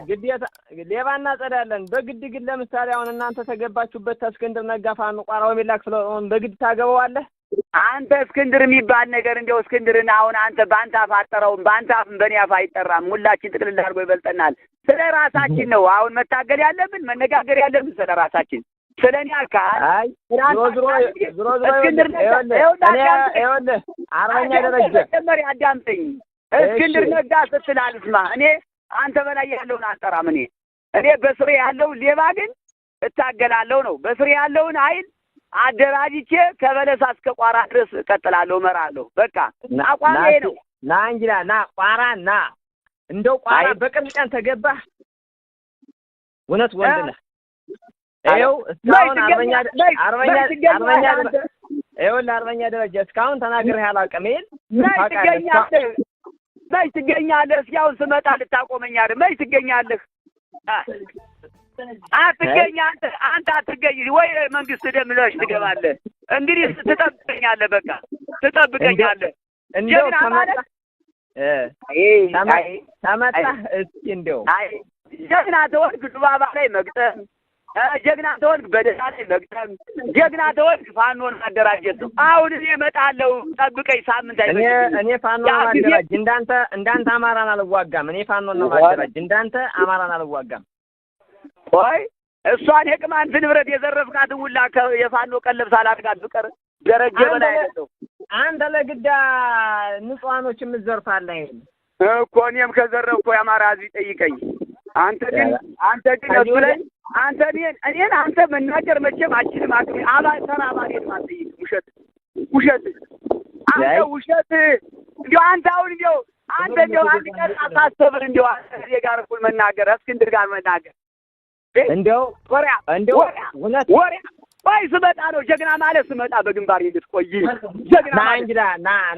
ግዴታ ሌባ እናጸዳለን በግድ ግን ለምሳሌ አሁን እናንተ ተገባችሁበት እስክንድር ነጋ ፋኖ ቋራው የሚላክ ስለሆነ በግድ ታገባዋለህ አንተ እስክንድር የሚባል ነገር እንደው እስክንድርን አሁን አንተ ባንታ አፋጠረውም ባንታ በኔ አፍ አይጠራም ሁላችን ጥቅልል አድርጎ ይበልጠናል ስለ ራሳችን ነው አሁን መታገል ያለብን መነጋገር ያለብን ስለ ራሳችን ስለኛ አካል አይ ዝሮ እስክንድር ይኸውልህ አርበኛ ደረጀ ተመሪ አዳምጠኝ እስክንድር ነጋ ስትል አልስማ እኔ አንተ በላይ ያለውን አልጠራም እኔ በስሬ ያለው ሌባ ግን እታገላለሁ ነው በስሬ ያለውን ኃይል አደራጅቼ ከበለሳ እስከ ቋራ ድረስ እቀጥላለሁ እመራለሁ በቃ አቋሜ ነው ና እንጂ ና ቋራ ና እንደው ቋራ በቅርብ ቀን ተገባህ እውነት ወንድ ነህ ይኸው እስካሁን አርበኛ ደረጃ እስካሁን ተናግሬህ አላውቅም መች ትገኛለህ እስኪ አሁን ስመጣ ልታቆመኝ አይደል መች ትገኛለህ አንተ አትገኝ ወይ መንግስት ደምለሽ ትገባለህ እንግዲህ ትጠብቀኛለህ በቃ ትጠብቀኛለህ እንደው ተመጣ እስኪ እንደው ጀግና ተወልክ ዱባባ ላይ መግጠም ጀግና ተወልክ በደሳ ላይ መግጠም ጀግና ተወልክ ፋኖን ማደራጀት ነው አሁን እኔ እመጣለሁ ጠብቀኝ ሳምንት አይመጣም እኔ ፋኖን ማደራጀት እንዳንተ አማራን አልዋጋም እኔ ፋኖን ነው ማደራጀት እንዳንተ አማራን አልዋጋም ወይ እሷን የቅማንት ንብረት የዘረፍካት ሁላ የፋኖ ቀለብ ሳላድጋት ፍቅር ደረጀ በላይ ነው አንተ ለግዳ ንጹሃኖች የምትዘርፋለህ እኮ እኔም ከዘረፍኩ የአማራ ህዝብ ይጠይቀኝ አንተ ግን እሱ ላይ እኔን አንተ መናገር መቼም አችልም አቅም አባል ማጥይቅ ውሸት አንተ ውሸት እንዲያው አንተ አሁን እንዲያው አንድ ቀን አሳሰብን እንዲያው አንተ ጋር እኩል መናገር እስክንድር ጋር መናገር እንደው ወሪያ ወይ ስመጣ ነው ጀግና ማለት ስመጣ በግንባር እንድትቆይ ጀግና ማለት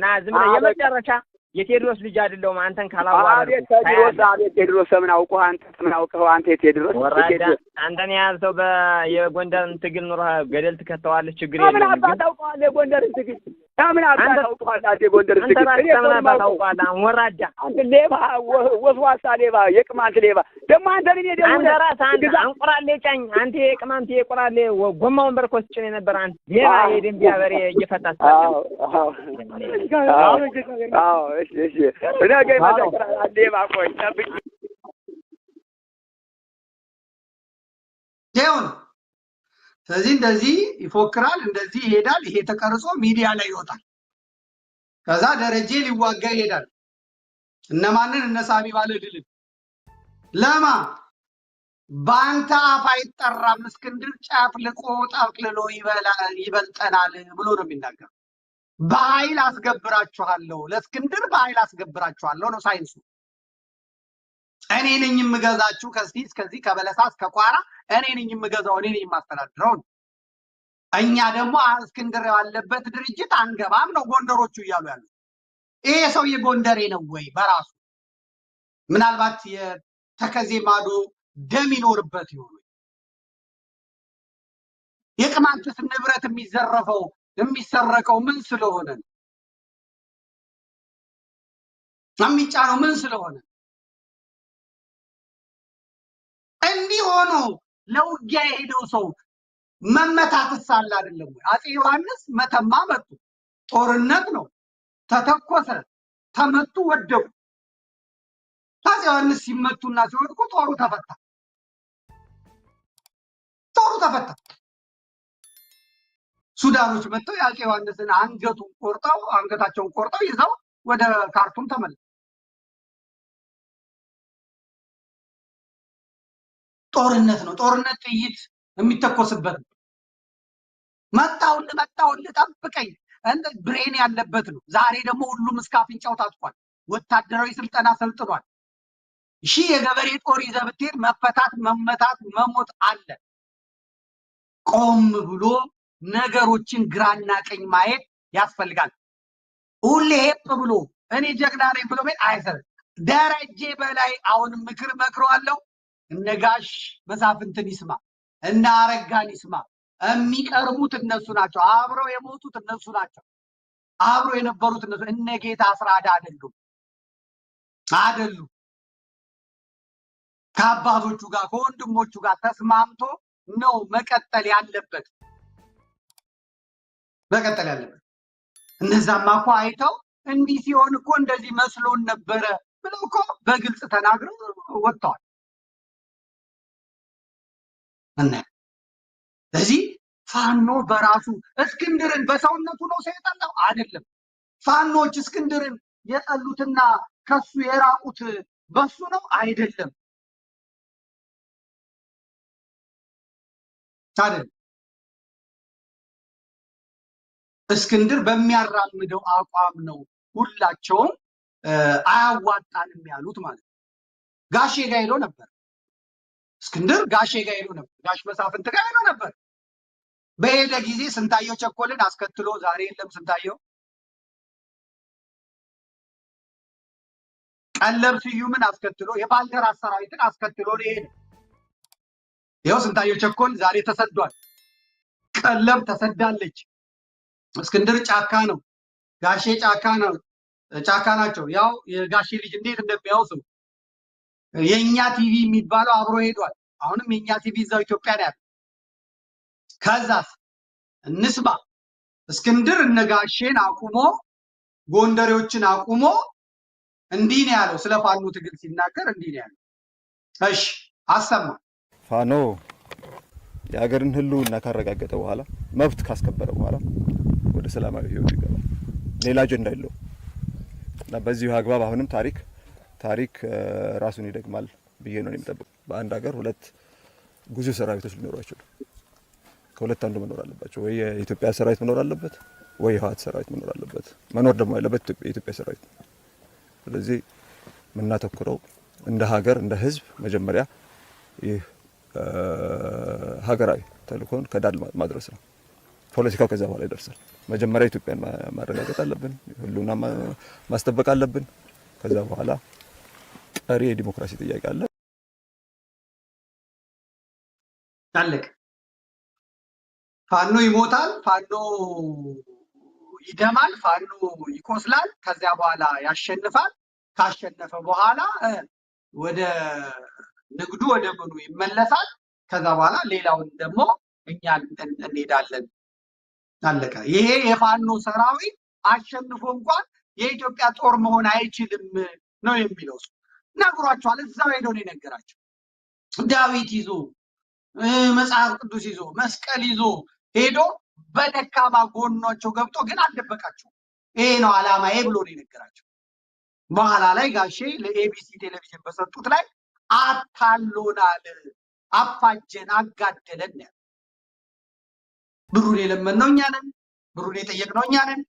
ና ዝም ብለህ የመጨረሻ የቴድሮስ ልጅ አይደለም አንተን ካላዋረድኩ አቤት ቴድሮስ ምን አውቀው አንተ ቴድሮስ አንተን ያልተው የጎንደር ትግል ኑሮ ገደል ትከተዋለህ ችግር የለም ምን አባታውቀዋለህ የጎንደር ትግል ምን አባታውቀዋለህ አንተ የጎንደር ትግል ምን አባታውቀዋለህ ወራዳ አንተ ሌባ ወስዋሳ ሌባ የቅማንት ሌባ ደግሞ አንተ እኔ ደግሞ አንተ ራስህ አንተ አንቆራሌ ጫኝ አንተ የቅማንት የቆራሌ ጎማውን በርኮስ ጭኔ ነበር አንተ ሌባ የደንቢያ በሬ እየፈታህ አዎ እሺ ነገ ይመጣል ሌባ ቆይ ጠብቅ ጀውን ስለዚህ እንደዚህ ይፎክራል እንደዚህ ይሄዳል ይሄ ተቀርጾ ሚዲያ ላይ ይወጣል ከዛ ደረጀ ሊዋጋ ይሄዳል እነማንን እነሳሚ ባለ ድል ለማ ባንታ አፍ አይጠራም እስክንድር ጫፍ ለቆጣ አቅልሎ ይበልጠናል ብሎ ነው የሚናገር በኃይል አስገብራችኋለሁ ለእስክንድር በኃይል አስገብራችኋለሁ ነው ሳይንሱ እኔ ነኝ የምገዛችሁ ከዚህ ከበለሳ እስከ ቋራ እኔ ነኝ የምገዛው እኔ ነኝ የማስተዳድረው እኛ ደግሞ እስክንድር ያለበት ድርጅት አንገባም ነው ጎንደሮቹ እያሉ ያሉ ይሄ ሰው የጎንደሬ ነው ወይ በራሱ ምናልባት የተከዜ ማዶ ደም ይኖርበት ይሆን የቅማንትስ ንብረት የሚሰረቀው ምን ስለሆነ የሚጫነው ምን ስለሆነ እንዲህ ሆኖ ለውጊያ የሄደው ሰው መመታትስ አለ አይደለም ወይ አፄ ዮሐንስ መተማ መጡ ጦርነት ነው ተተኮሰ ተመቱ ወደቁ አፄ ዮሐንስ ሲመቱና ሲወድቁ ጦሩ ተፈታ ሱዳኖች መጥተው የአፄ ዮሐንስን አንገታቸውን ቆርጠው ይዘው ወደ ካርቱም ተመለሱ ጦርነት ነው ጦርነት ጥይት የሚተኮስበት መጣውል ጠብቀኝ እንደ ብሬን ያለበት ነው ዛሬ ደግሞ ሁሉም እስከ አፍንጫው ታጥቋል ወታደራዊ ስልጠና ሰልጥኗል የገበሬ ጦር ይዘህ ብትሄድ መፈታት መመታት መሞት አለ ቆም ብሎ ነገሮችን ግራና ቀኝ ማየት ያስፈልጋል ሁሌ ሄፕ ብሎ እኔ ጀግና ነኝ ብሎ አይሰር ደረጀ በላይ አሁን ምክር መክረዋለሁ እነጋሽ መሳፍንትን ይስማ እና አረጋን ይስማ የሚቀርቡት እነሱ ናቸው አብረው የሞቱት እነሱ ናቸው አብረው የነበሩት እነሱ እነጌታ አስራዳ አይደሉም ከአባቶቹ ጋር ከወንድሞቹ ጋር ተስማምቶ ነው መቀጠል ያለበት። እነዛማ እኮ አይተው እንዲህ ሲሆን እኮ እንደዚህ መስሎን ነበረ ብለው እኮ በግልጽ ተናግረው ወጥተዋል። እና ስለዚህ ፋኖ በራሱ እስክንድርን በሰውነቱ ነው ሰይጣናው አይደለም። ፋኖች እስክንድርን የጠሉትና ከሱ የራቁት በሱ ነው አይደለም። ታዲያ እስክንድር በሚያራምደው አቋም ነው ሁላቸውም አያዋጣንም ያሉት ማለት ነው። ጋሼ ጋር ሄዶ ነበር እስክንድር፣ ጋሼ ጋር ሄዶ ነበር፣ ጋሽ መሳፍንት ጋር ሄዶ ነበር። በሄደ ጊዜ ስንታየው ቸኮልን አስከትሎ ዛሬ የለም ስንታየው። ቀለብ ስዩምን አስከትሎ የባልደራስ ሰራዊትን አስከትሎ ሄደ። ይኸው ስንታየው ቸኮል ዛሬ ተሰዷል። ቀለብ ተሰዳለች። እስክንድር ጫካ ነው፣ ጋሼ ጫካ ናቸው። ያው የጋሼ ልጅ እንዴት እንደሚያውሱ የኛ ቲቪ የሚባለው አብሮ ሄዷል። አሁንም የኛ ቲቪ እዛው ኢትዮጵያ ነው ያለው። ከዛስ እንስማ እስክንድር እነጋሼን አቁሞ ጎንደሬዎችን አቁሞ እንዲህ ነው ያለው። ስለ ፋኖ ትግል ሲናገር እንዲህ ነው ያለው። እሺ አሰማ። ፋኖ የሀገርን ህልውና ካረጋገጠ በኋላ መብት ካስከበረ በኋላ ወደ ሰላማዊ ህይወት ይገባል። ሌላ አጀንዳ የለውም እና በዚሁ አግባብ አሁንም ታሪክ ራሱን ይደግማል ብዬ ነው የምጠብቀው። በአንድ ሀገር ሁለት ግዙፍ ሰራዊቶች ሊኖሯቸው፣ ከሁለት አንዱ መኖር አለባቸው። ወይ የኢትዮጵያ ሰራዊት መኖር አለበት፣ ወይ የህወሓት ሰራዊት መኖር አለበት። መኖር ደግሞ ያለበት የኢትዮጵያ ሰራዊት። ስለዚህ የምናተኩረው እንደ ሀገር እንደ ህዝብ መጀመሪያ ይህ ሀገራዊ ተልእኮን ከዳር ማድረስ ነው። ፖለቲካው ከዛ በኋላ ይደርሳል። መጀመሪያ ኢትዮጵያን ማረጋገጥ አለብን፣ ሁሉና ማስጠበቅ አለብን። ከዛ በኋላ ቀሪ የዲሞክራሲ ጥያቄ አለ። ታለቅ ፋኖ ይሞታል፣ ፋኖ ይደማል፣ ፋኖ ይቆስላል። ከዛ በኋላ ያሸንፋል። ካሸነፈ በኋላ ወደ ንግዱ ወደ ምኑ ይመለሳል። ከዛ በኋላ ሌላውን ደግሞ እኛ እንሄዳለን። አለቀ። ይሄ የፋኖ ሰራዊት አሸንፎ እንኳን የኢትዮጵያ ጦር መሆን አይችልም ነው የሚለው። ነግሯቸዋል። እዛው ሄዶ ነው የነገራቸው። ዳዊት ይዞ መጽሐፍ ቅዱስ ይዞ መስቀል ይዞ ሄዶ በደካማ ጎኗቸው ገብቶ ግን አልደበቃቸው። ይሄ ነው አላማዬ ብሎ ነው የነገራቸው። በኋላ ላይ ጋሼ ለኤቢሲ ቴሌቪዥን በሰጡት ላይ አታሎናል፣ አፋጀን፣ አጋደለን ያለ ብሩን የለመነው እኛ ነን፣ ብሩን የጠየቅነው እኛ ነን።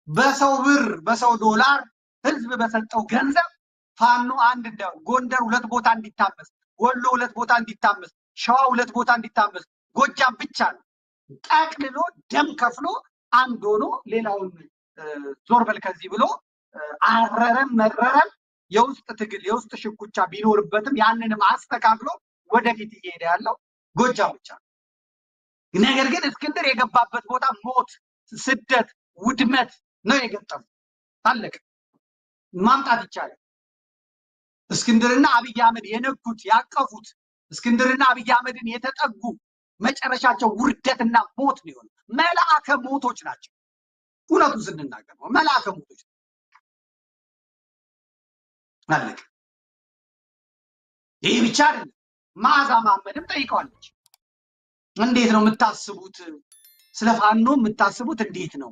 በሰው ብር በሰው ዶላር ህዝብ በሰጠው ገንዘብ ፋኖ አንድ እንዳው ጎንደር 2 ቦታ እንዲታመስ፣ ወሎ 2 ቦታ እንዲታመስ፣ ሸዋ 2 ቦታ እንዲታመስ፣ ጎጃም ብቻ ነው ጠቅልሎ ደም ከፍሎ አንድ ሆኖ ሌላውን ዞር በል ከዚህ ብሎ አረረም መረረም የውስጥ ትግል የውስጥ ሽኩቻ ቢኖርበትም ያንንም አስተካክሎ ወደፊት እየሄደ ያለው ጎጃም ብቻ ነው። ነገር ግን እስክንድር የገባበት ቦታ ሞት፣ ስደት፣ ውድመት ነው የገጠመው። ታለቀ። ማምጣት ይቻላል። እስክንድርና አብይ አህመድ የነኩት ያቀፉት፣ እስክንድርና አብይ አህመድን የተጠጉ መጨረሻቸው ውርደትና ሞት ነው የሆነው። መልአከ ሞቶች ናቸው። እውነቱ ስንናገር ነው መልአከ ሞቶች ናቸው። ታለቀ። ይህ ብቻ አይደለም። መዓዛ መሐመድም ጠይቀዋለች። እንዴት ነው የምታስቡት? ስለ ፋኖ የምታስቡት እንዴት ነው?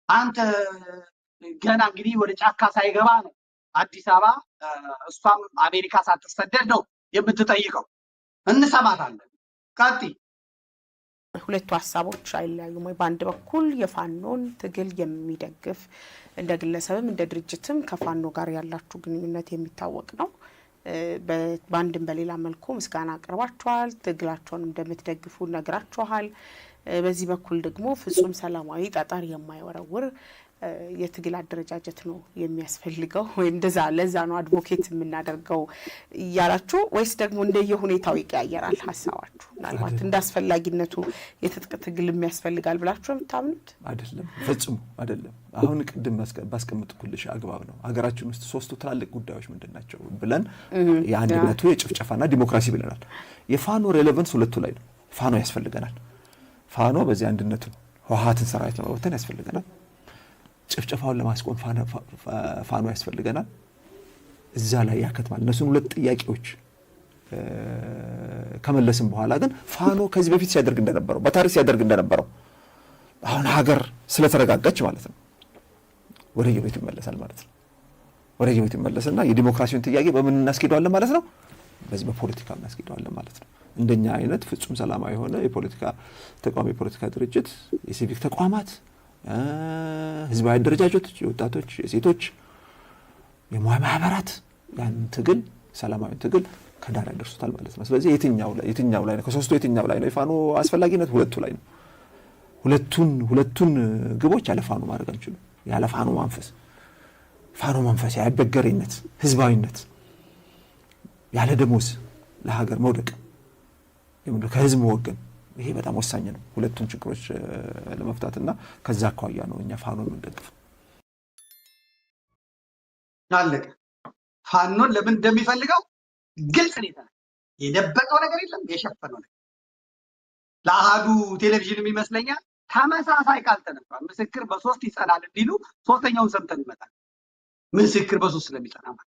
አንተ ገና እንግዲህ ወደ ጫካ ሳይገባ ነው አዲስ አበባ እሷም አሜሪካ ሳትሰደድ ነው የምትጠይቀው። እንሰማታለን። ቀጥይ። ሁለቱ ሀሳቦች አይለያዩም ወይ? በአንድ በኩል የፋኖን ትግል የሚደግፍ እንደ ግለሰብም እንደ ድርጅትም ከፋኖ ጋር ያላችሁ ግንኙነት የሚታወቅ ነው። በአንድም በሌላ መልኩ ምስጋና አቅርባችኋል። ትግላቸውን እንደምትደግፉ ነግራችኋል። በዚህ በኩል ደግሞ ፍጹም ሰላማዊ ጠጠር የማይወረውር የትግል አደረጃጀት ነው የሚያስፈልገው ወይ እንደዛ ለዛ ነው አድቮኬት የምናደርገው ያላችሁ ወይስ ደግሞ እንደየሁኔታው ይቀያየራል ሐሳባችሁ? ምናልባት እንዳስፈላጊነቱ የትጥቅ ትግል የሚያስፈልጋል ብላችሁ የምታምኑት? አይደለም፣ ፈጽሞ አይደለም። አሁን ቅድም ባስቀምጥኩልሽ አግባብ ነው። ሀገራችን ውስጥ ሶስቱ ትላልቅ ጉዳዮች ምንድናቸው ብለን የአንድነቱ የጭፍጨፋና ዲሞክራሲ ብለናል። የፋኖ ሬሌቫንስ ሁለቱ ላይ ነው። ፋኖ ያስፈልገናል። ፋኖ በዚህ አንድነቱ ህወሓትን ሰራዊት ለመበተን ያስፈልገናል። ጭፍጨፋውን ለማስቆም ፋኖ ያስፈልገናል። እዛ ላይ ያከትማል። እነሱን ሁለት ጥያቄዎች ከመለስም በኋላ ግን ፋኖ ከዚህ በፊት ሲያደርግ እንደነበረው በታሪክ ሲያደርግ እንደነበረው አሁን ሀገር ስለተረጋጋች ማለት ነው ወደ የቤቱ ይመለሳል ማለት ነው። ወደ የቤቱ ይመለስና የዲሞክራሲውን ጥያቄ በምን እናስኬደዋለን ማለት ነው? በዚህ በፖለቲካ እናስኬደዋለን ማለት ነው። እንደኛ አይነት ፍጹም ሰላማዊ የሆነ የፖለቲካ ተቋም የፖለቲካ ድርጅት የሲቪክ ተቋማት ህዝባዊ አደረጃጀቶች የወጣቶች የሴቶች የሙያ ማህበራት ያን ትግል ሰላማዊ ትግል ከዳር ያደርሱታል ማለት ነው። ስለዚህ የትኛው ላይ ነው ከሶስቱ የትኛው ላይ ነው የፋኖ አስፈላጊነት? ሁለቱ ላይ ነው። ሁለቱን ግቦች ያለ ፋኖ ማድረግ አንችልም። ያለ ፋኖ መንፈስ ያይበገሬነት ህዝባዊነት ያለ ደሞዝ ለሀገር መውደቅ የምንለው ከህዝብ ወገን ይሄ በጣም ወሳኝ ነው ሁለቱን ችግሮች ለመፍታትና ከዛ አኳያ ነው እኛ ፋኖ የምንደግፈው። አለቀ። ፋኖን ለምን እንደሚፈልገው ግልጽ ነው። የደበቀው ነገር የለም፣ የሸፈነው ነገር ለአሃዱ ቴሌቪዥን ይመስለኛል ተመሳሳይ ቃል ተነግሯል። ምስክር በሶስት ይጸናል እንዲሉ ሶስተኛውን ሰምተን ይመጣል። ምስክር በሶስት ስለሚጸና ማለት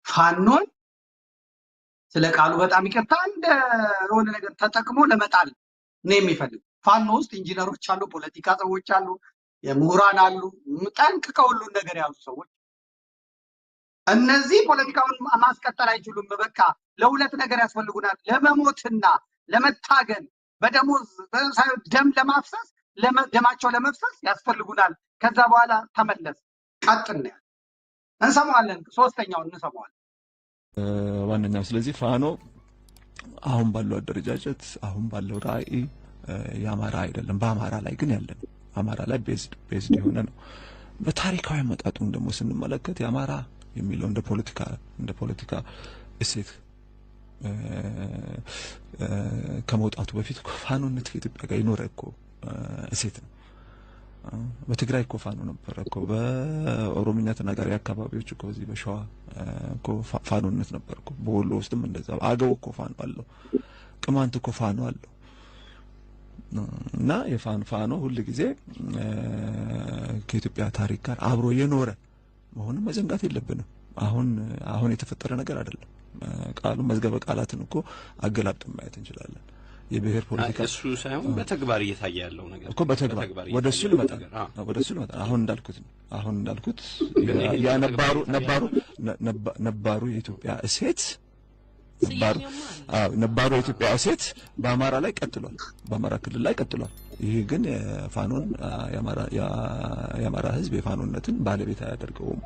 ፋኖን ስለ ቃሉ በጣም ይቅርታ እንደ የሆነ ነገር ተጠቅሞ ለመጣል ነው የሚፈልግ። ፋኖ ውስጥ ኢንጂነሮች አሉ፣ ፖለቲካ ሰዎች አሉ፣ የምሁራን አሉ፣ ጠንቅቀው ሁሉን ነገር ያዙ ሰዎች። እነዚህ ፖለቲካውን ማስቀጠል አይችሉም። በቃ ለሁለት ነገር ያስፈልጉናል፣ ለመሞትና ለመታገል በደሞዝ ደም ለማፍሰስ ደማቸው ለመፍሰስ ያስፈልጉናል። ከዛ በኋላ ተመለስ ቀጥል ነው እንሰማዋለን። ሶስተኛውን እንሰማዋለን ዋነኛው። ስለዚህ ፋኖ አሁን ባለው አደረጃጀት አሁን ባለው ራዕይ የአማራ አይደለም፣ በአማራ ላይ ግን ያለ ነው። አማራ ላይ ቤዝድ የሆነ ነው። በታሪካዊ አመጣጡን ደግሞ ስንመለከት የአማራ የሚለው እንደ ፖለቲካ እሴት ከመውጣቱ በፊት ፋኖነት ከኢትዮጵያ ጋር ይኖረ እኮ እሴት ነው። በትግራይ እኮ ፋኖ ነበር እኮ፣ በኦሮሚያ ተናጋሪ አካባቢዎች እኮ እዚህ በሸዋ እኮ ፋኖነት ነበር እኮ፣ በወሎ ውስጥም እንደዛ፣ አገው እኮ ፋኖ አለው፣ ቅማንት እኮ ፋኖ አለው። እና የፋኖ ሁሉ ጊዜ ከኢትዮጵያ ታሪክ ጋር አብሮ የኖረ መሆኑን መዘንጋት የለብንም። አሁን የተፈጠረ ነገር አይደለም። ቃሉ መዝገበ ቃላትን እኮ አገላብጠን ማየት እንችላለን። የብሔር ፖለቲካ እሱ ሳይሆን በተግባር እየታየ ያለው ነገር እኮ በተግባር ወደሱ ልመጣ አሁን እንዳልኩት ያ ነባሩ የኢትዮጵያ እሴት ነባሩ የኢትዮጵያ እሴት በአማራ ላይ ቀጥሏል፣ በአማራ ክልል ላይ ቀጥሏል። ይሄ ግን የፋኖን የአማራ ህዝብ የፋኖነትን ባለቤት አያደርገውም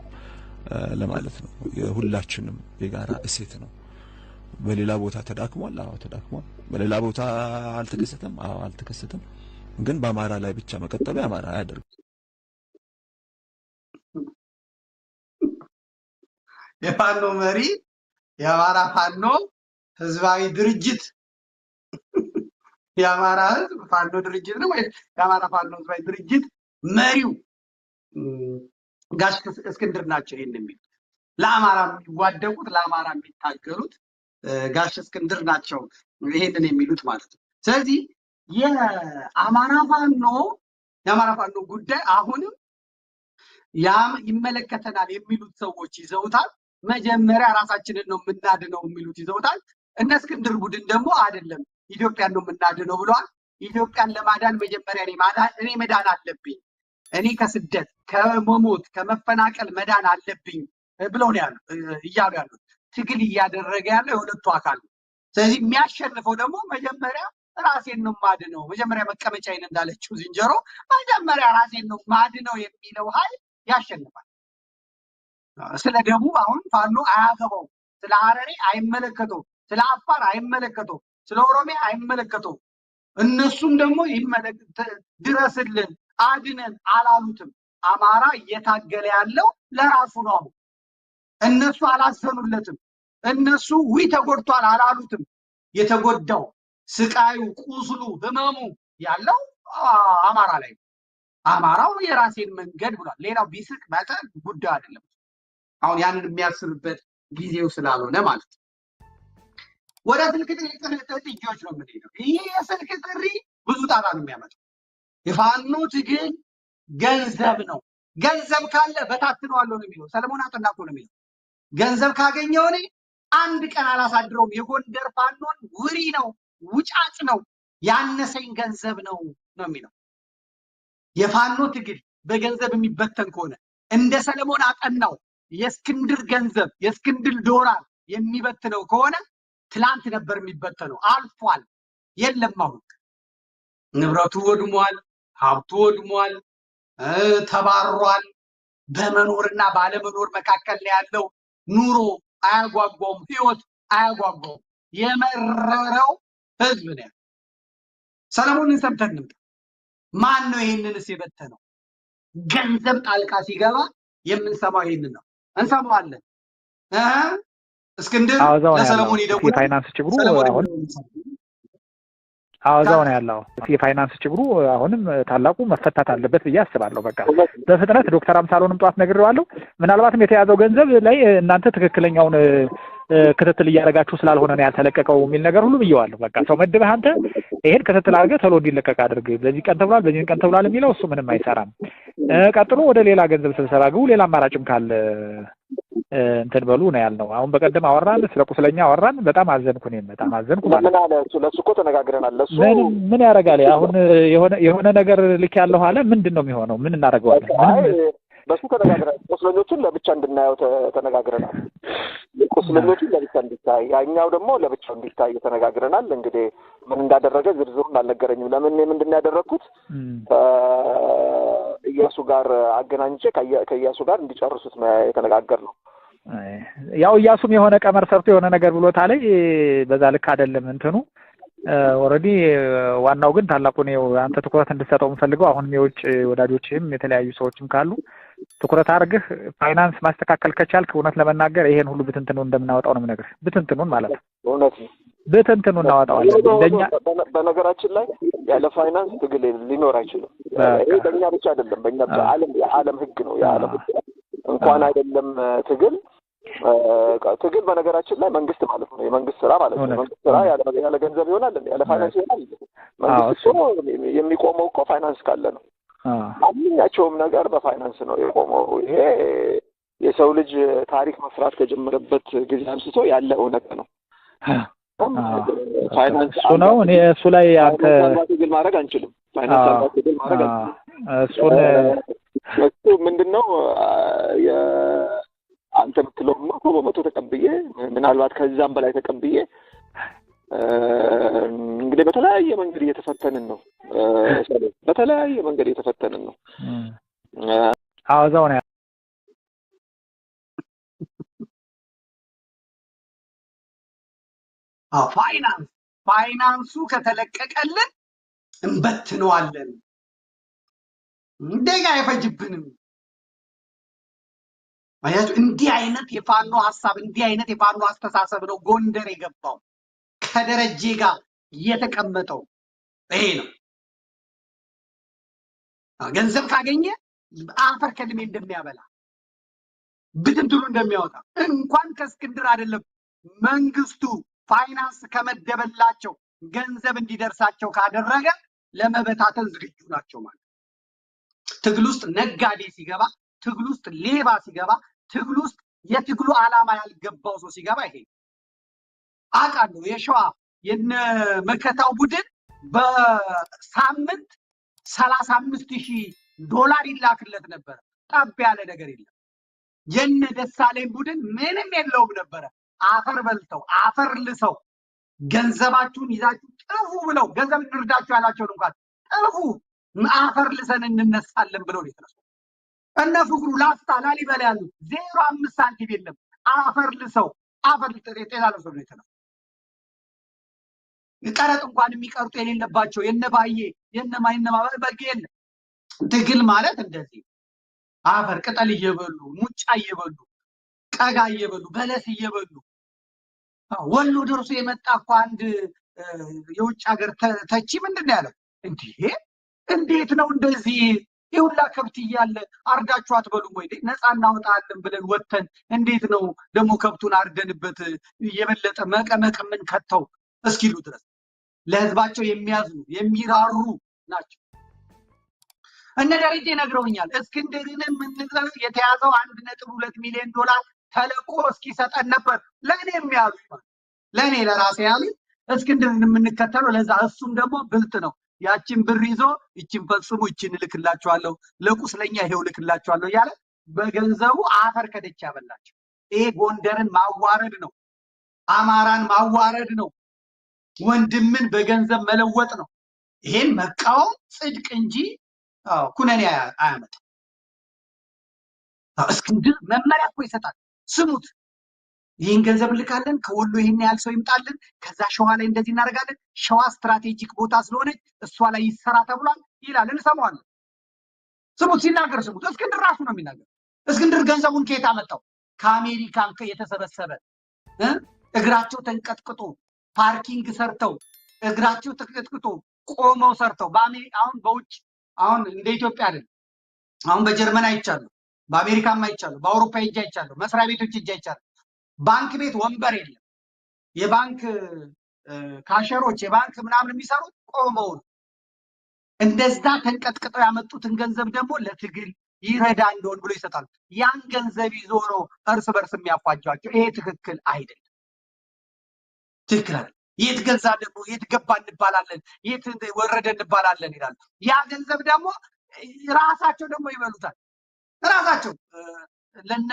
ለማለት ነው። የሁላችንም የጋራ እሴት ነው። በሌላ ቦታ ተዳክሟል፣ ተዳክሟል። በሌላ ቦታ አልተከሰተም፣ አልተከሰተም። ግን በአማራ ላይ ብቻ መቀጠሉ የአማራ አያደርግም። የፋኖ መሪ የአማራ ፋኖ ህዝባዊ ድርጅት የአማራ ህዝብ ፋኖ ድርጅት ነው ወይ የአማራ ፋኖ ህዝባዊ ድርጅት መሪው ጋሽ እስክንድር ናቸው። ይሄን የሚሉት ለአማራ የሚዋደቁት ለአማራ የሚታገሉት ጋሽ እስክንድር ናቸው ይሄንን የሚሉት ማለት ነው። ስለዚህ የአማራ ፋኖ ጉዳይ አሁንም ይመለከተናል የሚሉት ሰዎች ይዘውታል። መጀመሪያ ራሳችንን ነው የምናድነው የሚሉት ይዘውታል። እነ እስክንድር ቡድን ደግሞ አይደለም ኢትዮጵያን ነው የምናድነው ብለዋል። ኢትዮጵያን ለማዳን መጀመሪያ እኔ መዳን አለብኝ፣ እኔ ከስደት ከመሞት ከመፈናቀል መዳን አለብኝ ብለው ነው እያሉ ያሉት። ትግል እያደረገ ያለው የሁለቱ አካል ነው። ስለዚህ የሚያሸንፈው ደግሞ መጀመሪያ ራሴን ነው ማድነው፣ መጀመሪያ መቀመጫዬን እንዳለችው ዝንጀሮ መጀመሪያ ራሴን ነው ማድነው የሚለው ኃይል ያሸንፋል። ስለ ደቡብ አሁን ፋኖ አያገባው፣ ስለ ሐረሪ አይመለከተው፣ ስለ አፋር አይመለከተው፣ ስለ ኦሮሚያ አይመለከተው። እነሱም ደግሞ ድረስልን አድነን አላሉትም። አማራ እየታገለ ያለው ለራሱ ነው። እነሱ አላሰኑለትም። እነሱ ተጎድቷል አላሉትም። የተጎዳው ስቃዩ፣ ቁስሉ፣ ህመሙ ያለው አማራ ላይ ነው። አማራው የራሴን መንገድ ብሏል። ሌላው ቢስቅ መጠን ጉዳይ አይደለም። አሁን ያንን የሚያስብበት ጊዜው ስላልሆነ ማለት ነው። ወደ ስልክ ጥሪዎች ነው የምንሄደው። ይህ የስልክ ጥሪ ብዙ ጣጣ ነው የሚያመጣው። የፋኖ ትግል ገንዘብ ነው። ገንዘብ ካለ በታትነዋለሁ ነው የሚለው ሰለሞን አጠና እኮ ነው የሚለው። ገንዘብ ካገኘው እኔ አንድ ቀን አላሳድረውም። የጎንደር ፋኖን ውሪ ነው፣ ውጫጭ ነው፣ ያነሰኝ ገንዘብ ነው ነው የሚለው። የፋኖ ትግል በገንዘብ የሚበተን ከሆነ እንደ ሰለሞን አጠናው የእስክንድር ገንዘብ የእስክንድር ዶላር የሚበትነው ከሆነ ትላንት ነበር የሚበተነው፣ አልፏል። የለም አሁን ንብረቱ ወድሟል፣ ሀብቱ ወድሟል፣ ተባሯል። በመኖርና ባለመኖር መካከል ላይ ያለው ኑሮ አያጓጓውም፣ ህይወት አያጓጓውም። የመረረው ህዝብ ነው። ሰለሞንን ሰምተን እንምጣ። ማን ነው ይሄንንስ የበተነው? ገንዘብ ጣልቃ ሲገባ የምንሰማው ይሄንን ነው። እንሰማዋለን። እስክንድር ለሰለሞን ይደውል። የፋይናንስ ችግሩ አሁን አዋዛው ነው ያለው። የፋይናንስ ችግሩ አሁንም ታላቁ መፈታት አለበት ብዬ አስባለሁ። በቃ በፍጥነት ዶክተር አምሳሎንም ጧት ነግሬዋለሁ። ምናልባትም የተያዘው ገንዘብ ላይ እናንተ ትክክለኛውን ክትትል እያደረጋችሁ ስላልሆነ ነው ያልተለቀቀው የሚል ነገር ሁሉ ብየዋለሁ። በቃ ሰው መድበህ አንተ ይሄን ክትትል አድርገህ ቶሎ እንዲለቀቅ አድርግ። በዚህ ቀን ተብሏል፣ በዚህ ቀን ተብሏል የሚለው እሱ ምንም አይሰራም። ቀጥሎ ወደ ሌላ ገንዘብ ስብሰባ ግቡ፣ ሌላ አማራጭም ካለ እንትን በሉ ነው ያልነው። አሁን በቀደም አወራን፣ ስለ ቁስለኛ አወራን። በጣም አዘንኩ፣ እኔም በጣም አዘንኩ ማለት ምን አለ እሱ። ለሱ እኮ ተነጋግረናል። ለሱ ምን ያደርጋል አሁን? የሆነ ነገር ልክ ያለው አለ። ምንድን ነው የሚሆነው? ምን እናደርገዋለን? በሱ ተነጋግረናል። ቁስለኞቹን ለብቻ እንድናየው ተነጋግረናል። ቁስለኞቹን ለብቻ እንዲታይ፣ ያኛው ደግሞ ለብቻው እንዲታይ ተነጋግረናል። እንግዲህ ምን እንዳደረገ ዝርዝሩን አልነገረኝም። ለምን ምንድን ያደረኩት ከኢያሱ ጋር አገናኝቼ ከኢያሱ ጋር እንዲጨርሱት የተነጋገርነው። ያው ኢያሱም የሆነ ቀመር ሰርቶ የሆነ ነገር ብሎታል። በዛ ልክ አይደለም እንትኑ ኦልሬዲ። ዋናው ግን ታላቁ ነው አንተ ትኩረት እንድትሰጠው የምፈልገው። አሁንም የውጭ ወዳጆችም የተለያዩ ሰዎችም ካሉ ትኩረት አድርገህ ፋይናንስ ማስተካከል ከቻልክ እውነት ለመናገር ይሄን ሁሉ ብትንትኑን እንደምናወጣው ነው የምነግርህ። ብትንትኑን ማለት ነው። እውነት ነው። ብትንትኑን እናወጣዋለን። እንደኛ በነገራችን ላይ ያለ ፋይናንስ ትግል ሊኖር አይችልም። ይሄ በእኛ ብቻ አይደለም፣ በእኛ ብቻ የዓለም ህግ ነው። የዓለም ህግ እንኳን አይደለም ትግል በነገራችን ላይ መንግስት ማለት ነው፣ የመንግስት ስራ ማለት ነው። መንግስት ስራ ያለ ገንዘብ ይሆናል፣ ያለ ፋይናንስ ይሆናል። መንግስት የሚቆመው እኮ ፋይናንስ ካለ ነው። ማንኛቸውም ነገር በፋይናንስ ነው የቆመው። ይሄ የሰው ልጅ ታሪክ መስራት ከጀመረበት ጊዜ አንስቶ ያለ እውነት ነው። ፋይናንስ እሱ ነው። እኔ እሱ ላይ አንተ ትግል ማድረግ አንችልም። ፋይናንስ ትግል ማድረግ አንችልም። እሱ ምንድነው አንተ የምትለውም እኮ በመቶ ተቀብዬ ምናልባት ከዛም በላይ ተቀብዬ እንግዲህ በተለያየ መንገድ እየተፈተንን ነው። በተለያየ መንገድ እየተፈተንን ነው። አዋዛው ነው። ፋይናንሱ ከተለቀቀልን እንበትነዋለን። እንደጋ አይፈጅብንም። አያችሁ፣ እንዲህ አይነት የፋኖ ሐሳብ፣ እንዲህ አይነት የፋኖ አስተሳሰብ ነው ጎንደር የገባው። ከደረጀ ጋር እየተቀመጠው ይሄ ነው። ገንዘብ ካገኘ አፈር ከድሜ እንደሚያበላ ብትንትኑ እንደሚያወጣ እንኳን ከእስክንድር አይደለም መንግስቱ ፋይናንስ ከመደበላቸው ገንዘብ እንዲደርሳቸው ካደረገ ለመበታተን ዝግጁ ናቸው ማለት። ትግል ውስጥ ነጋዴ ሲገባ፣ ትግል ውስጥ ሌባ ሲገባ፣ ትግል ውስጥ የትግሉ ዓላማ ያልገባው ሰው ሲገባ ይሄ አውቃለሁ። የሸዋ የነ መከታው ቡድን በሳምንት 35,000 ዶላር ይላክለት ነበር። ጠብ ያለ ነገር የለም። የነ ደሳለኝ ቡድን ምንም የለውም ነበረ። አፈር በልተው አፈር ልሰው ገንዘባችሁን ይዛችሁ ጥፉ ብለው ገንዘብ እንርዳችሁ ያላቸውን እንኳን ጥፉ አፈር ልሰን እንነሳለን ብለው ነው የተነሱት። እነ ፍቅሩ ላስታ ላሊበላ ያሉት 0.5 ሳንቲም የለም። አፈር ልሰው አፈር ጤና ለብሰው ነው የተነሱት። ቀረጥ እንኳን የሚቀርጡ የሌለባቸው የነባዬ የነማይነማ በግ የለም። ትግል ማለት እንደዚህ አፈር ቅጠል እየበሉ ሙጫ እየበሉ ቀጋ እየበሉ በለስ እየበሉ ወሎ ደርሶ የመጣ እኮ አንድ የውጭ ሀገር ተቺ ምንድነው ያለው? እንዴት ነው እንደዚህ የሁላ ከብት እያለ አርዳችሁ አትበሉም ወይ? ነፃ እናወጣለን ብለን ወተን እንዴት ነው ደግሞ ከብቱን አርደንበት የበለጠ መቀመቅ ምን ከተው እስኪሉ ድረስ ለህዝባቸው የሚያዝኑ የሚራሩ ናቸው። እነ ደረጀ ነግረውኛል። እስክንድርን የምንለው የተያዘው 1.2 ሚሊዮን ዶላር ተለቆ እስኪሰጠን ነበር። ለእኔ የሚያሉ ለእኔ ለራሴ ያሉ እስክንድርን የምንከተለው ለዛ። እሱም ደግሞ ብልጥ ነው። ያችን ብር ይዞ ይችን ፈጽሙ፣ ይችን እልክላችኋለሁ፣ ለቁስለኛ ይሄው እልክላችኋለሁ እያለ በገንዘቡ አፈር ከደች ያበላቸው። ይሄ ጎንደርን ማዋረድ ነው። አማራን ማዋረድ ነው። ወንድምን በገንዘብ መለወጥ ነው። ይሄን መቃወም ጽድቅ እንጂ ኩነኔ አያመጣም። እስክንድር መመሪያ እኮ ይሰጣል። ስሙት፣ ይህን ገንዘብ ልካለን፣ ከወሎ ይህን ያህል ሰው ይምጣልን፣ ከዛ ሸዋ ላይ እንደዚህ እናደርጋለን፣ ሸዋ ስትራቴጂክ ቦታ ስለሆነች እሷ ላይ ይሰራ ተብሏል ይላል። እንሰማዋለን። ስሙት፣ ሲናገር ስሙት። እስክንድር ራሱ ነው የሚናገር። እስክንድር ገንዘቡን ከየት አመጣው? ከአሜሪካን የተሰበሰበ እግራቸው ተንቀጥቅጦ ፓርኪንግ ሰርተው እግራቸው ተንቀጥቅጦ ቆመው ሰርተው አሁን በውጭ አሁን እንደ ኢትዮጵያ አይደል። አሁን በጀርመን አይቻለሁ፣ በአሜሪካም አይቻለሁ፣ በአውሮፓ ሄጄ አይቻለሁ፣ መስሪያ ቤቶች ሄጄ አይቻለሁ። ባንክ ቤት ወንበር የለም። የባንክ ካሸሮች የባንክ ምናምን የሚሰሩት ቆመው ነው። እንደዛ ተንቀጥቅጠው ያመጡትን ገንዘብ ደግሞ ለትግል ይረዳ እንደሆን ብሎ ይሰጣሉ። ያን ገንዘብ ይዞ ነው እርስ በርስ የሚያፋጇቸው። ይሄ ትክክል አይደለም። ትክክል አይደለም። የት ገዛ ደግሞ የት ገባ እንባላለን፣ የት ወረደ እንባላለን ይላሉ። ያ ገንዘብ ደግሞ ራሳቸው ደግሞ ይበሉታል። ራሳቸው ለነ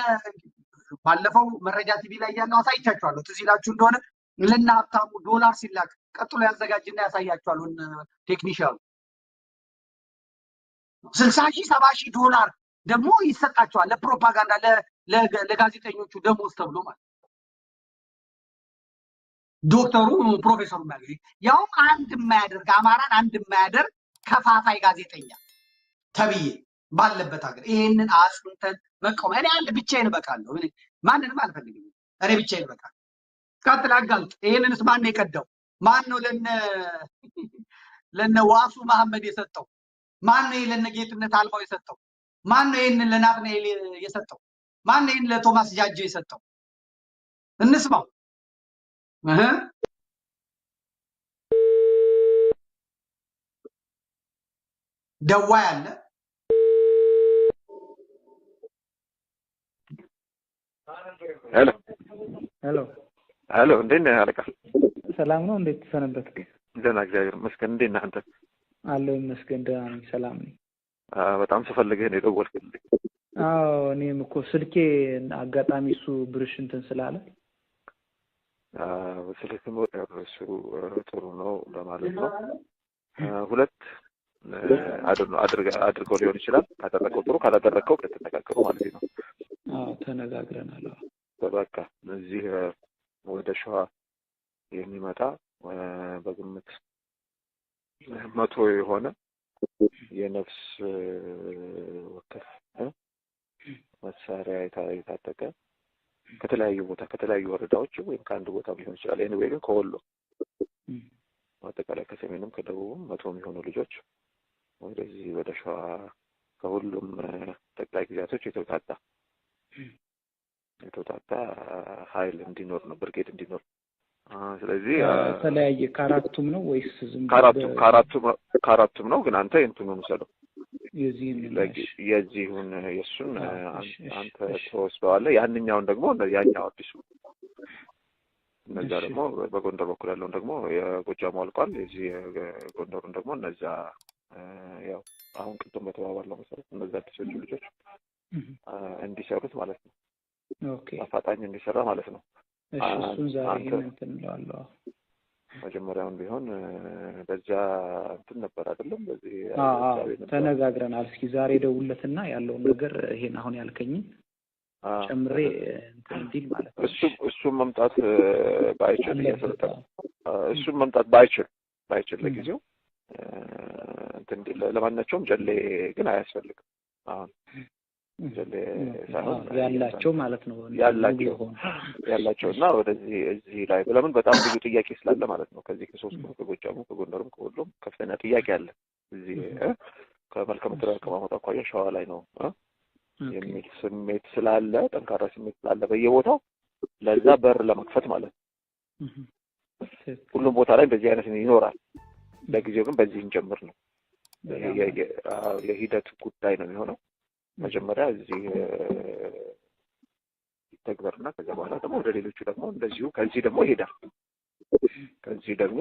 ባለፈው መረጃ ቲቪ ላይ ያለው አሳይቻችኋለሁ። ትዝ ይላችሁ እንደሆነ ለነ ሀብታሙ ዶላር ሲላክ ቀጥሎ ያዘጋጅና ያሳያችኋል። ቴክኒሻሉ 60,000 70,000 ዶላር ደግሞ ይሰጣቸዋል ለፕሮፓጋንዳ ለጋዜጠኞቹ ደሞዝ ተብሎ ማለት። ዶክተሩ ፕሮፌሰሩ የሚያገኝ ያውም አንድ የማያደርግ አማራን አንድ የማያደርግ ከፋፋይ ጋዜጠኛ ተብዬ ባለበት ሀገር ይሄንን አጽንተን መቆም። እኔ አንድ ብቻዬን እበቃለሁ። እኔ ማንንም አልፈልግም። እኔ ብቻዬን እበቃለሁ። ቀጥል አጋልጥ። ይሄንንስ ማን ነው የቀዳው? ማን ነው ለነ ዋሱ መሐመድ የሰጠው? ማን ነው ለነ ጌትነት አልማው የሰጠው? ማን ነው ይሄንን ለናትናኤል የሰጠው? ማን ነው ይሄንን ለቶማስ ጃጆ የሰጠው? እንስማው። ደዋይ አለ። ሄሎ ሄሎ ሄሎ፣ እንዴት ነህ አለቃ? ሰላም ነው? እንዴት ተሰነበትክ? ደህና እግዚአብሔር ይመስገን። እንዴት ነህ አንተ? አለሁ ይመስገን፣ ደህና ነኝ፣ ሰላም ነኝ። በጣም ስፈልግህ ነው የደወልኩልህ። አዎ እኔም እኮ ስልኬ አጋጣሚ እሱ ብርሽ እንትን ስላለ ስልክም እሱ ጥሩ ነው ለማለት ነው። ሁለት አድርገው ሊሆን ይችላል። ካደረገው ጥሩ፣ ካላደረገው ከተነጋገሩ ማለት ነው። አዎ ተነጋግረናል። በቃ እዚህ ወደ ሸዋ የሚመጣ በግምት 100 የሆነ የነፍስ ወከፍ መሳሪያ የታጠቀ ከተለያዩ ቦታ ከተለያዩ ወረዳዎች ወይም ከአንድ ቦታ ሊሆን ይችላል። ኤኒዌይ ግን ከወሎ አጠቃላይ ከሰሜንም ከደቡብም 100 የሚሆኑ ልጆች ወደዚህ ወደ ሸዋ ከሁሉም ጠቅላይ ግዛቶች የተውጣጣ ኃይል እንዲኖር ነው፣ ብርጌድ እንዲኖር። ስለዚህ የተለያየ ከአራቱም ነው ወይስ ዝም ከአራቱም ነው? ግን አንተ እንትኑን ውሰደው፣ የዚሁን የእሱን አንተ ተወስደዋለህ። ያንኛውን ደግሞ ያኛው አዲሱ፣ እነዛ ደግሞ በጎንደር በኩል ያለውን ደግሞ የጎጃሙ አልቋል። የዚህ የጎንደሩን ደግሞ እነዛ ያው አሁን ቅድም በተባባለው መሰረት እነዛ አዲሶቹ ልጆች እንዲሰሩት ማለት ነው። ኦኬ፣ አፋጣኝ እንዲሰራ ማለት ነው። እሱን ዛሬ እንትን እንለዋለሁ። መጀመሪያውን ቢሆን በዛ እንትን ነበር አይደለም? በዚህ ተነጋግረናል። እስኪ ዛሬ ደውለትና ያለውን ነገር ይሄን አሁን ያልከኝን ጨምሬ እንትን እንዲል ማለት ነው። እሱም መምጣት ባይችል ለጊዜው እንዲል ለማናቸውም ጀሌ ግን አያስፈልግም። አሁን ጀሌ ሳይሆን ያላቸው ማለት ነው ያላቸው እና ወደዚህ እዚህ ላይ ለምን በጣም ብዙ ጥያቄ ስላለ ማለት ነው። ከዚህ ከሶስቱ ከጎጃሙ ከጎንደሩም ከወሎም ከፍተኛ ጥያቄ አለ። እዚህ ከመልከ ምድር አቀማመጥ አኳያ ሸዋ ላይ ነው የሚል ስሜት ስላለ ጠንካራ ስሜት ስላለ በየቦታው ለዛ በር ለመክፈት ማለት ነው። ሁሉም ቦታ ላይ እንደዚህ አይነት ይኖራል። ለጊዜው ግን በዚህ እንጀምር ነው። የሂደት ጉዳይ ነው የሚሆነው። መጀመሪያ እዚህ ይተግበርና ከዛ በኋላ ደግሞ ወደ ሌሎቹ ደግሞ እንደዚሁ ከዚህ ደግሞ ይሄዳል። ከዚህ ደግሞ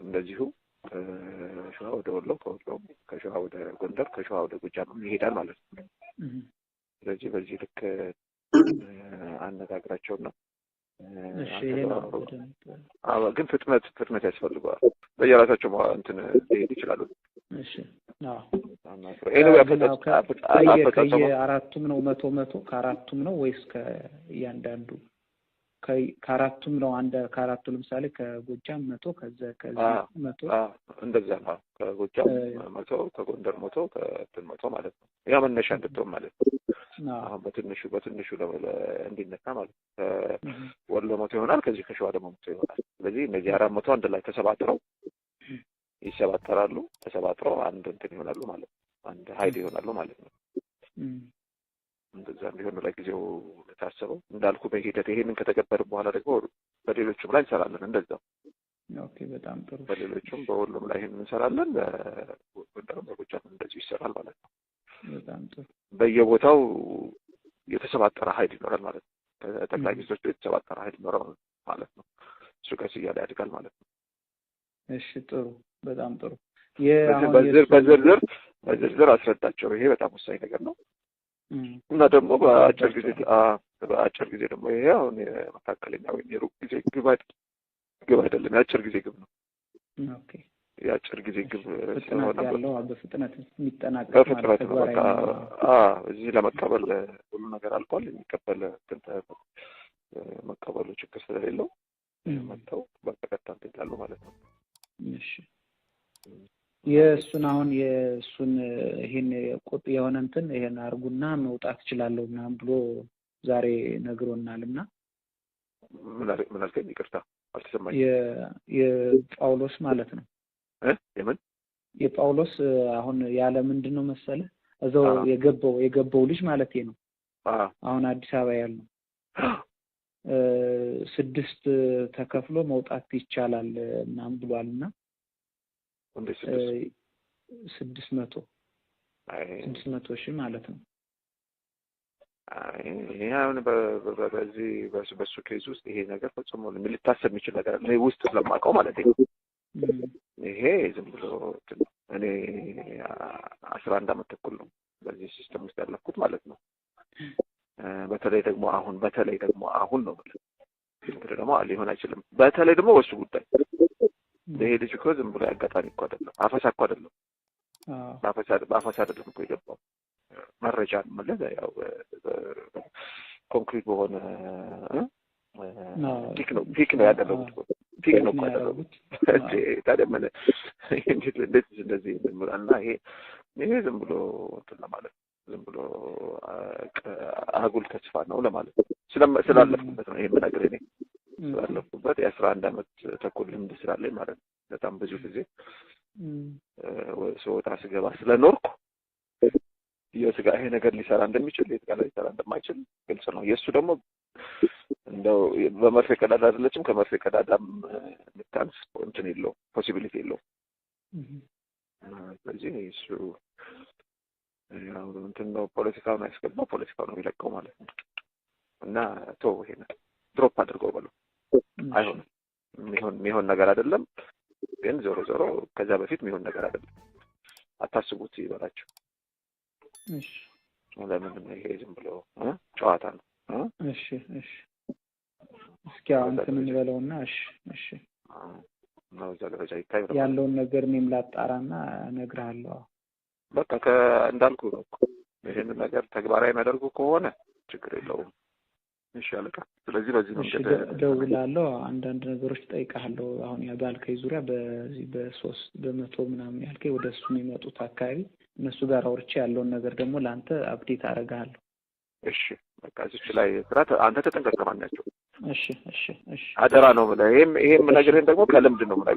እንደዚሁ ከሸዋ ወደ ወሎ፣ ከወሎ ከሸዋ ወደ ጎንደር፣ ከሸዋ ወደ ጎጃም ይሄዳል ማለት ነው። ስለዚህ በዚህ ልክ አነጋግራቸውና ግን ፍጥነት ያስፈልገዋል። በየራሳቸው እንትን ሊሄድ ይችላሉ። ከየአራቱም ነው 100 ከአራቱም ነው ወይስ ከእያንዳንዱ? ከአራቱም ነው ከአራቱ ለምሳሌ ከጎጃም 100 ከዚህ 100 እንደዛ ነው። ከጎጃም 100 ከጎንደር 100 ከእንትን 100 ማለት ነው። ያ መነሻ እንድትሆን ማለት ነው። አሁን በትንሹ እንዲነካ ማለት ነው። ከወሎ 100 ይሆናል፣ ከዚህ ከሸዋ ደግሞ 100 ይሆናል። ስለዚህ እነዚህ 400 አንድ ላይ ተሰባጥረው ይሰባጠራሉ። ተሰባጥረው አንድ እንትን ይሆናሉ ማለት ነው። አንድ ሀይል ይሆናሉ ማለት ነው። እንደዛ እንዲሆን ለጊዜው ታሰበው እንዳልኩ በሂደት ይሄንን ከተገበር በኋላ ደግሞ በሌሎችም ላይ እንሰራለን። እንደዛው በጣም ጥሩ። በሌሎችም በሁሉም ላይ ይሄንን እንሰራለን። በጎንደርም በጎጃም እንደዚሁ ይሰራል ማለት ነው። በጣም ጥሩ። በየቦታው የተሰባጠረ ሀይል ይኖራል ማለት ነው። ጠቅላይ ሚኒስትሮቹ የተሰባጠረ ሀይል ይኖራል ማለት ነው። እሱ ቀስ እያለ ያድጋል ማለት ነው። እሺ ጥሩ፣ በጣም ጥሩ። በዝርዝር አስረዳቸው። ይሄ በጣም ወሳኝ ነገር ነው እና ደግሞ በአጭር ጊዜ ደግሞ ይሄ አሁን የመካከለኛ ወይም የሩቅ ጊዜ ግብ አይደለም፣ የአጭር ጊዜ ግብ ነው። የአጭር ጊዜ ግብ ስለሆነ በፍጥነት የሚጠናቀቅ በፍጥነት ነው። በቃ እዚህ ለመቀበል ሁሉ ነገር አልቋል። የሚቀበል መቀበሉ ችግር ስለሌለው መጥተው በቀጥታ ይላሉ ማለት ነው። እሺ የእሱን ይሄን የሆነ እንትን ይሄን አርጉና መውጣት እችላለሁ ምናምን ብሎ ዛሬ ነግሮናልና ምን አልከኝ? ይቅርታ አልተሰማኝም። የጳውሎስ ማለት ነው። የምን የጳውሎስ አሁን ያለ ምንድን ነው መሰለ እዛው የገባው ልጅ ማለት ነው። አሁን አዲስ አበባ ያለው 6 ተከፍሎ መውጣት ይቻላል ምናምን ብሏልና 600 ሺህ ማለት ነው። ይሄ አሁን በሱ ኬዝ ውስጥ ይሄ ነገር ፈጽሞ ሊታሰብ የሚችል ነገር ነው። ውስጥ ስለማውቀው ማለት ነው። ይሄ ዝም ብሎ እኔ 11 ዓመት ተኩል ነው በዚህ ሲስተም ውስጥ ያለፍኩት ማለት ነው። በተለይ ደግሞ አሁን ነው ማለት ደግሞ ሊሆን አይችልም። በተለይ ደግሞ ወሱ ጉዳይ ይሄ ልጅ እኮ ዝም ብሎ ያጋጣሚ እኮ አይደለም፣ አፈሳ እኮ አይደለም፣ በአፈሳ አይደለም እኮ የገባው መረጃ ማለት ያው ኮንክሪት በሆነ ፒክ ነው ያደረጉት። ፒክ ነው ያደረጉት። ታዲያ ምን እንደዚህ እና ይሄ ዝም ብሎ እንትን ለማለት ዝም ብሎ አጉል ተስፋ ነው ለማለት ስላለፍኩበት ነው። ይሄ ነገር እኔ ስላለፍኩበት የ11 ዓመት ተኩል ልምድ ስላለኝ ማለት ነው። በጣም ብዙ ጊዜ ስወጣ ስገባ ስለኖርኩ የስጋ ይሄ ነገር ሊሰራ እንደሚችል የስጋ ላይ ሊሰራ እንደማይችል ግልጽ ነው። የእሱ ደግሞ እንደው በመርፌ ቀዳዳ አይደለችም፣ ከመርፌ ቀዳዳም ልታንስ እንትን የለውም፣ ፖሲቢሊቲ የለውም። ስለዚህ እሱ ያው እንትን ነው ፖለቲካውን ያስገባው፣ ፖለቲካው ነው የሚለቀው ማለት ነው። እና ይሄን ድሮፕ አድርገው በለው አይሆንም፣ የሚሆን ነገር አይደለም። ግን ዞሮ ከዛ በፊት የሚሆን ነገር አይደለም፣ አታስቡት ይበላችሁ። እሺ ለምን ይሄ ዝም ብሎ ጨዋታ ነው። እሺ እስኪ አሁን እንበለውና እሺ ነው እዛ ደረጃ ይታይ ያለውን ነገር እኔም ላጣራና እነግርሃለሁ። በቃ እንዳልኩ ነው። ይሄን ነገር ተግባራዊ የሚያደርጉ ከሆነ ችግር የለውም። እሺ አለቃ። ስለዚህ በዚህ መንገድ ደውላለሁ፣ አንዳንድ ነገሮች ጠይቃለሁ። አሁን ያ ባልከኝ ዙሪያ በዚህ በ300 ምናምን ያልከኝ ወደ እሱ የሚመጡት አካባቢ እነሱ ጋር አውርቼ ያለውን ነገር ደግሞ ለአንተ አፕዴት አደርግሃለሁ። እሺ በቃ እዚህ ላይ ስራት አንተ ተጠንቀቅ ከማናቸው። እሺ አደራ ነው ማለት ይሄም ነገርን ደግሞ ከልምድ ነው ማለት